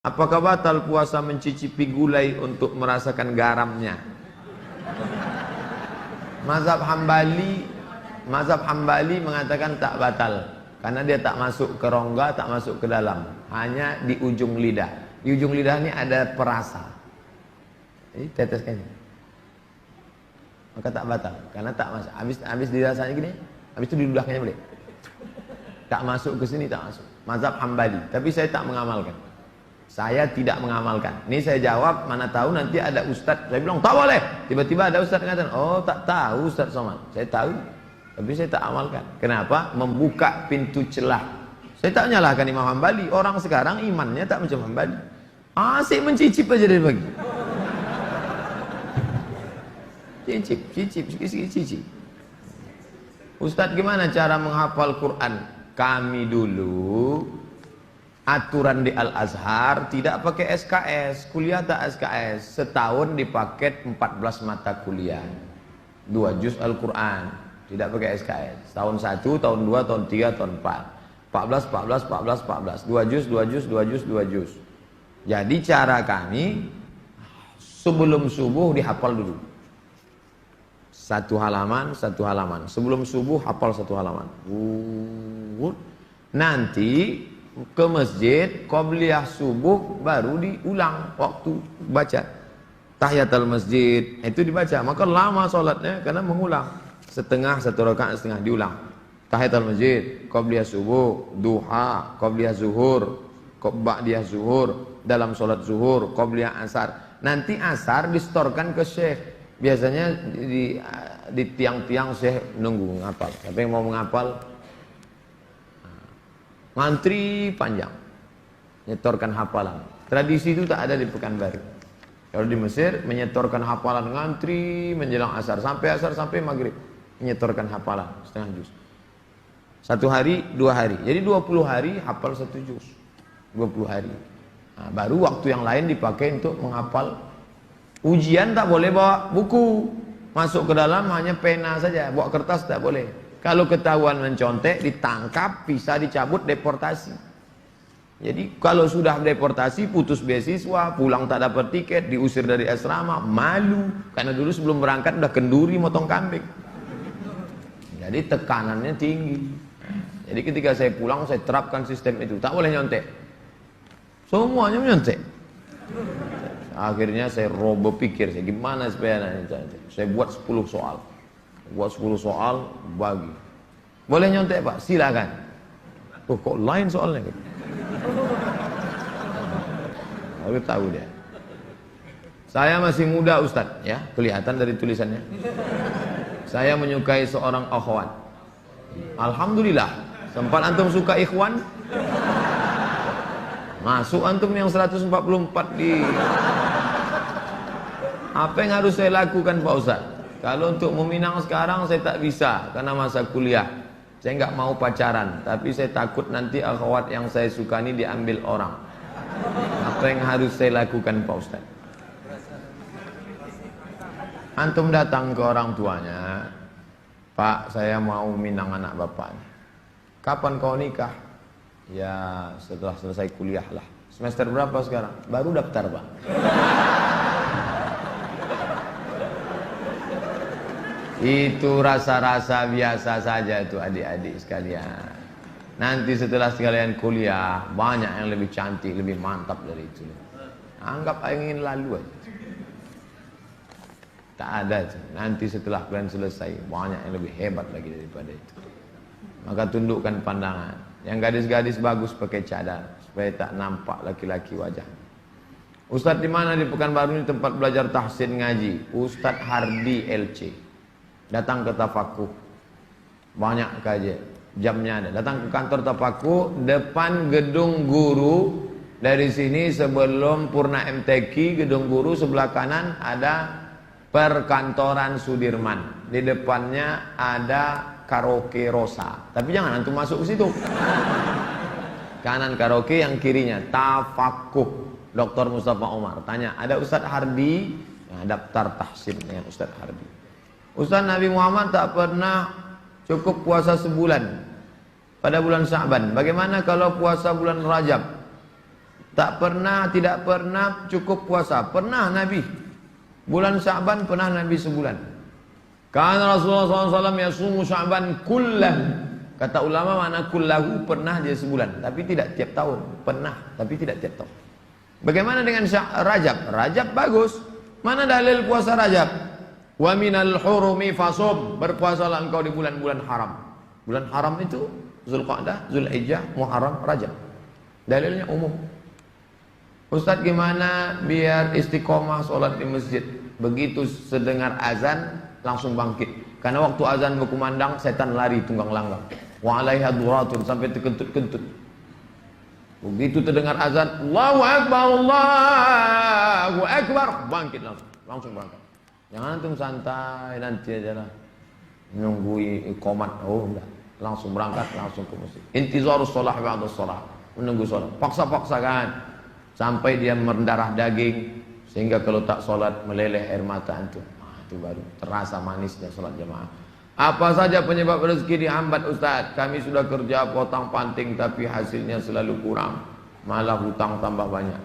Apakah batal puasa mencicipi gulai untuk merasakan garamnya? Mazhab Hambali mengatakan tak batal karena dia tak masuk ke rongga, tak masuk ke dalam, hanya di ujung lidah. Di ujung lidah ini ada perasa. Jadi teteskan. Maka tak batal karena tak masuk. Habis dirasanya gini, habis itu diludahkannya boleh. Tak masuk ke sini, tak masuk. Mazhab Hambali, tapi saya tak mengamalkan. Saya tidak mengamalkan. Ini saya jawab, mana tahu nanti ada ustadz. Saya bilang tak boleh. Tiba-tiba ada ustadz yang katakan, oh tak tahu Ustadz Somad. Saya tahu, tapi saya tak amalkan. Kenapa? Membuka pintu celah. Saya tak menyalahkan Imam Hambali. Orang sekarang imannya tak macam Hambali. Asik mencicip aja dari pagi. Cicip. Ustadz gimana cara menghafal Quran? Kami dulu aturan di Al-Azhar tidak pakai SKS, kuliah tak SKS, setahun dipaket 14 mata kuliah, 2 juz Al-Quran, tidak pakai SKS, tahun 1, tahun 2, tahun 3, tahun 4, 14, 2 juz. Jadi cara kami sebelum subuh dihafal dulu, satu halaman, sebelum subuh hafal 1 halaman, nanti ke masjid, qobliyah subuh baru diulang waktu baca tahiyatul masjid, itu dibaca, maka lama sholatnya karena mengulang setengah, 1 rakaat setengah diulang. Tahiyatul masjid, qobliyah subuh, duha, qobliyah zuhur, ba'diyah zuhur, dalam sholat zuhur, qobliyah asar. Nanti asar distorkan ke syekh, biasanya di tiang-tiang syekh nunggu ngapal. Siapa yang mau menghafal ngantri panjang, nyetorkan hafalan. Tradisi itu tak ada di Pekanbaru. Kalau di Mesir menyetorkan hafalan ngantri menjelang asar sampai maghrib, menyetorkan hafalan setengah juz. 1 hari, 2 hari. Jadi 20 hari hafal 1 juz. 20 hari. Nah, baru waktu yang lain dipakai untuk menghafal. Ujian tak boleh bawa buku. Masuk ke dalam hanya pena saja, bawa kertas tak boleh. Kalau ketahuan mencontek, ditangkap, bisa dicabut, deportasi. Jadi kalau sudah deportasi, putus beasiswa, pulang tak dapat tiket, diusir dari asrama, malu. Karena dulu sebelum berangkat udah kenduri motong kambing. Jadi tekanannya tinggi. Jadi ketika saya pulang, saya terapkan sistem itu. Tak boleh nyontek. Semuanya menyontek. Akhirnya saya berpikir, gimana supaya saya buat 10 soal. Buat 10 soal, bagi. Boleh nyontek Pak? Silakan. Oh kok lain soalnya? Lalu tahu dia. Saya masih muda Ustadz, ya kelihatan dari tulisannya. Saya menyukai seorang akhwat. Alhamdulillah. Sempat antum suka ikhwan? Masuk antum yang 144 di. Apa yang harus saya lakukan Pak Ustadz? Kalau untuk meminang sekarang saya tak bisa karena masa kuliah. Saya nggak mau pacaran, tapi saya takut nanti akhwat yang saya suka ini diambil orang. Apa yang harus saya lakukan Pak Ustaz? Antum datang ke orang tuanya, Pak, saya mau minang anak bapak. Kapan kau nikah? Ya setelah selesai kuliah lah. Semester berapa sekarang? Baru daftar Pak. Itu rasa-rasa biasa saja itu adik-adik sekalian. Nanti setelah sekalian kuliah, banyak yang lebih cantik, lebih mantap dari itu. Anggap ingin lalu aja. Tak ada. Nanti setelah kalian selesai, banyak yang lebih hebat lagi daripada itu. Maka tundukkan pandangan. Yang gadis-gadis bagus pakai cadar, supaya tak nampak laki-laki wajah. Ustadz di mana di Pekanbaru ini tempat belajar tahsin ngaji? Ustadz Hardi LC. Datang ke Tafakuh, banyak kajian, jamnya ada. Datang ke kantor Tafakuh, depan gedung guru. Dari sini sebelum Purna MTQ, gedung guru sebelah kanan ada perkantoran Sudirman. Di depannya ada karaoke Rosa. Tapi jangan antum masuk ke situ. Kanan karaoke, yang kirinya Tafakuh. Dr. Mustafa Omar. Tanya, ada Ustadz Hardi? Nah, daftar tahsin dengan Ustadz Hardi. Ustaz, Nabi Muhammad tak pernah cukup puasa sebulan pada bulan Sya'ban. Bagaimana kalau puasa bulan Rajab? Tak pernah, tidak pernah cukup puasa. Pernah Nabi. Bulan Sya'ban pernah Nabi sebulan. Karena Rasulullah SAW yasumu Sya'ban kullahu. Kata ulama makna kullahu pernah dia sebulan. Tapi tidak tiap tahun. Pernah, tapi tidak tiap tahun. Bagaimana dengan Rajab? Rajab bagus. Mana dalil puasa Rajab? Wa minal hurumi fasum. Berpuasalah engkau di bulan-bulan haram. Bulan haram itu Zulqa'dah, Zulhijjah, Muharram, Rajab. Dalilnya umum. Ustaz, gimana biar istiqomah sholat di masjid? Begitu sedengar azan langsung bangkit. Karena waktu azan berkumandang setan lari tunggang langgang. Wa 'alaiha duratun sampai terkentut-kentut. Begitu terdengar azan, Allahu Akbar, Allahu Akbar, bangkit langsung berangkat. Jangan antum santai nanti aja lah. Menunggu iqamat. Oh enggak, langsung berangkat langsung ke masjid. Intizarus shalah ba'da shalah. Menunggu sholat. Paksa-paksakan sampai dia mendarah daging sehingga kalau tak sholat meleleh air mata antum. Itu baru terasa manisnya sholat jamaah. Apa saja penyebab rezeki dihambat Ustaz? Kami sudah kerja potong panting tapi hasilnya selalu kurang, malah hutang tambah banyak.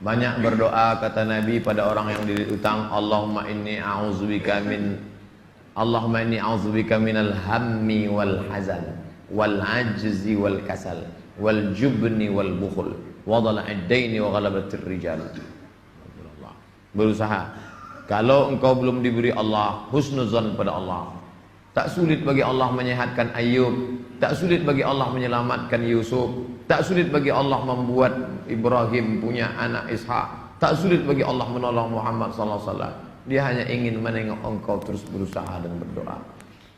Banyak berdoa kata Nabi pada orang yang dililit utang, Allahumma inni a'udzubika minal hammi wal hazan wal ajzi wal kasal wal jubni wal bukhul wa dhala'id daini wa ghalabatir rijal. Berusaha. Kalau engkau belum diberi Allah husnuzan pada Allah, tak sulit bagi Allah menyehatkan Ayub, tak sulit bagi Allah menyelamatkan Yusuf, tak sulit bagi Allah membuat Ibrahim punya anak Ishak, tak sulit bagi Allah menolong Muhammad sallallahu alaihi wasallam. Dia hanya ingin menengok engkau terus berusaha dan berdoa.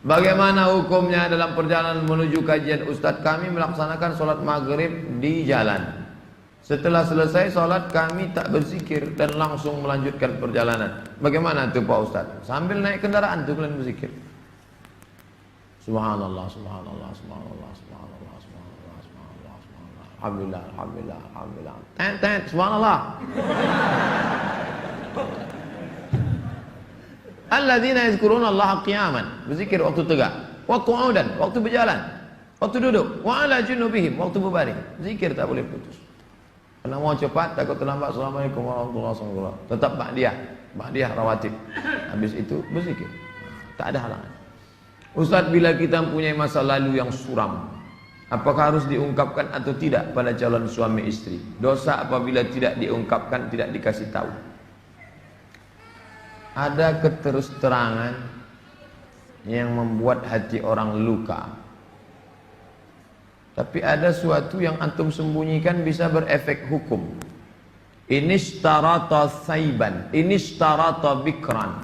Bagaimana hukumnya dalam perjalanan menuju kajian Ustadz? Kami melaksanakan sholat maghrib di jalan. Setelah selesai sholat kami tak berzikir dan langsung melanjutkan perjalanan. Bagaimana itu Pak Ustadz? Sambil naik kendaraan itu kalian berzikir. Subhanallah, subhanallah, subhanallah, subhanallah, subhanallah, subhanallah, subhanallah. Alhamdulillah, alhamdulillah, alhamdulillah. Tet, subhanallah. Alladzina yazkuruna Allah qiyaman, berzikir waktu tegak, wa qu'udan, waktu berjalan, waktu duduk, wa ala junubihim, waktu berbaring. Zikir tak boleh putus. Karena mau cepat takut terlambat. Assalamualaikum warahmatullahi wabarakatuh. Tetap ba'diyah rawatib. Habis itu berzikir. Tak ada halangan. Ustaz, bila kita mempunyai masa lalu yang suram, apakah harus diungkapkan atau tidak pada calon suami istri? Dosa apabila tidak diungkapkan, tidak dikasih tahu. Ada keterus-terangan yang membuat hati orang luka. Tapi ada suatu yang antum sembunyikan bisa berefek hukum. Inishtarata saiban, inishtarata bikran.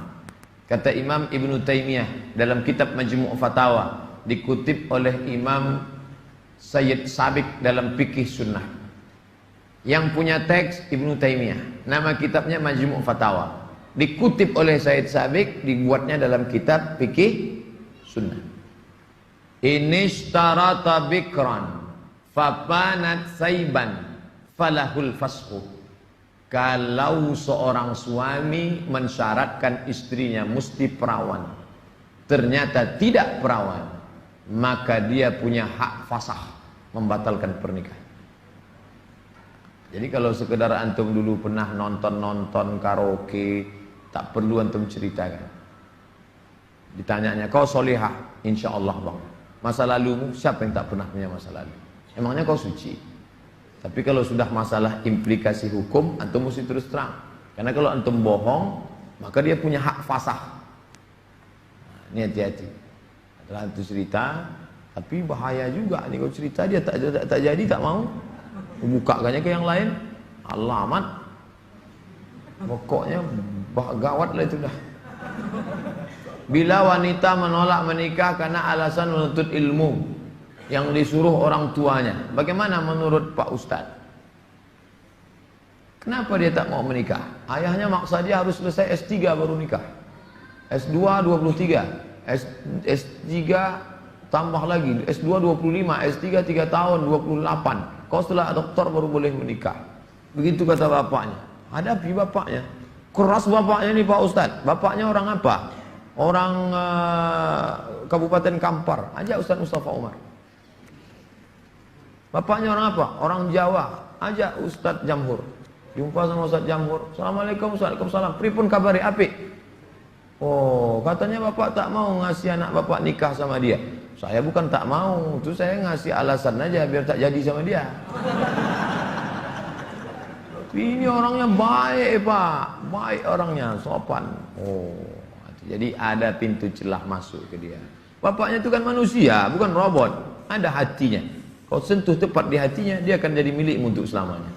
Kata Imam Ibn Taymiyah dalam kitab Majmu' Fatawa, dikutip oleh Imam Sayyid Sabiq dalam Fikih Sunnah. Yang punya teks Ibn Taymiyah, nama kitabnya Majmu' Fatawa. Dikutip oleh Sayyid Sabiq, dibuatnya dalam kitab Fikih Sunnah. Inishtarata bikran fapanat saiban falahul fashu. Kalau seorang suami mensyaratkan istrinya mesti perawan, ternyata tidak perawan, maka dia punya hak fasah membatalkan pernikahan. Jadi kalau sekedar antum dulu pernah nonton karaoke, tak perlu antum ceritakan. Ditanyanya, kau solihah? Insya Allah bang. Masa lalumu, siapa yang tak pernah punya masa lalu? Emangnya kau suci? Tapi kalau sudah masalah implikasi hukum, antum mesti terus terang. Karena kalau antum bohong, maka dia punya hak fasah. Nah, ini hati-hati. Setelah antum cerita, tapi bahaya juga. Ini kau cerita dia tak jadi, tak mau. Bukakannya ke yang lain, alamat. Pokoknya gawat lah itu dah. Bila wanita menolak menikah karena alasan menuntut ilmu yang disuruh orang tuanya, bagaimana menurut Pak Ustadz? Kenapa dia tak mau menikah? Ayahnya maksa dia harus selesai S3 baru nikah. S2 23, S3 tambah lagi, S2 25, S3 3 tahun 28. Kau setelah doktor baru boleh menikah. Begitu kata bapaknya. Hadapi bapaknya. Keras bapaknya nih Pak Ustadz. Bapaknya orang apa? Orang Kabupaten Kampar. Ajak Ustadz Mustafa Umar. Bapaknya orang apa? Orang Jawa. Ajak Ustadz Jamhur. Jumpa sama Ustadz Jamhur. Assalamualaikum, Waalaikumsalam. Pripun kabari apik? Oh, katanya bapak tak mau ngasih anak bapak nikah sama dia. Saya bukan tak mau, itu saya ngasih alasan aja biar tak jadi sama dia. Ini orangnya baik pak, baik orangnya, sopan. Oh, jadi ada pintu celah masuk ke dia. Bapaknya itu kan manusia, bukan robot. Ada hatinya. Kau sentuh tepat di hatinya, dia akan jadi milikmu untuk selamanya.